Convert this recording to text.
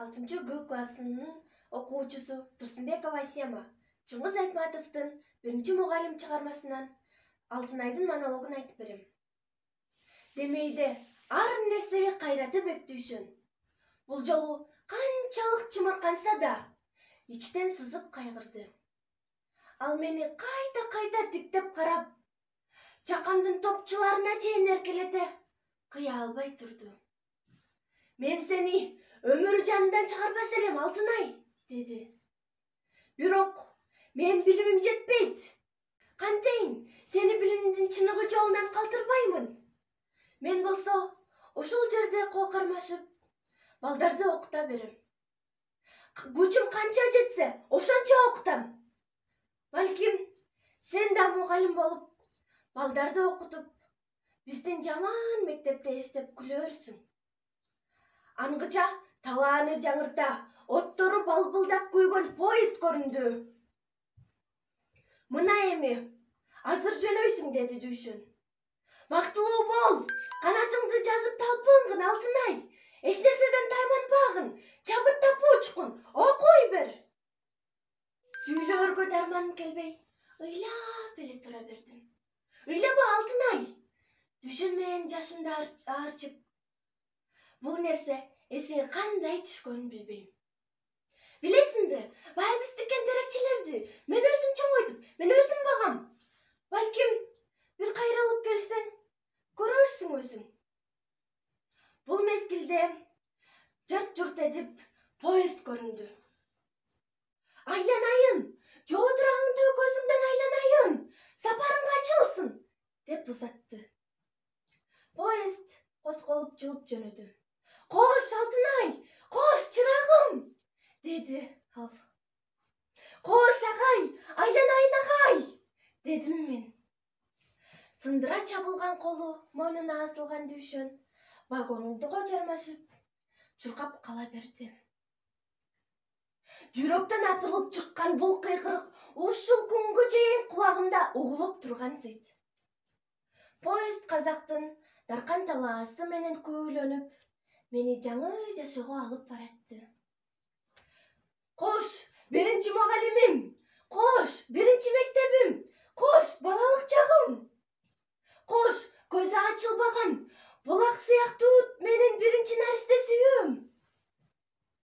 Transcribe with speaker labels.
Speaker 1: 6 G классынын окуучусу Турсунбекова Айсема Чыңгыз Айтматовдун 1-мугалим чыгармасынан Алтынайдын монологун айтып берем. Демейде ар нерсеге кайраты бөктүүшүн. Бул жолу канчалык чымырканса да ичтен сызып кайгырды. Ал мени кайта тиктеп карап, жакамдын топчуларына чейин эркелете кыя албай турду. Мен сени өмүр жанынан чыгарбас элем, Алтынай, деди. Бирок мен билимим жетпейт. Кантейин сени билимдин чыныгы жолунан калтырбаймын. Мен болсо ушул жерде кол кармашып, балдарды окута берем. Күчүм канча жетсе, ошончо окутам. Балким сен да мугалим болуп, балдарды окутуп, биздин жаман мектепте эстеп күлөрсүң. Ангыча талааны жаңырта, оттору балбылдап күйгөн поезд көрүндү. Мына эми азыр жөнөйсүң, деди Дүйшөн. Бактылуу бол, канатыңды жазып талпынгын, Алтынай. Эч нерседен тайманбагын, чабыттап учкун, окуй бер. Сүйлөөргө дарманым келбей, ыйлап эле тура бердим. Ыйлаба, Алтынай. Дүйшөн менен жашымды аарчып, бул нерсе эсиңе кандай түшкөнүн билбейм. Билесиңби, бая биз тиккен терекчилерди мен өзүм чоңойтуп, мен өзүм багам. Балким бир кайрылып келсең, көрөрсүң өзүң. Бул мезгилде жырт-журт эдип поезд көрүндү. Айланайын, жоодурагыңды көзүңдөн айланайын, сапарың ачылсын, деп узатты. Поезд козголуп жылып жөнөдү. Кош, Алтынай, кош, чырагым, деди ал. Кош, агай, айланайын, агай, дедим мен. Сындыра чабылган колу мойнуна асылган Дүйшөн вагонуңдуга жармашып, чуркап кала берди. Жүрөктөн атылып чыккан бул кыйкырык ушул күнгө чейин кулагымда угулуп турган зыйт. Поезд казактын даркан талаасы менен күүлөнүп, мени жаңы жашоого алып баратты. Кош, 1-мугалимим! Кош, 1-мектебим! Кош, балалык чагым! Кош, көзү ачылбаган булак сыяктуу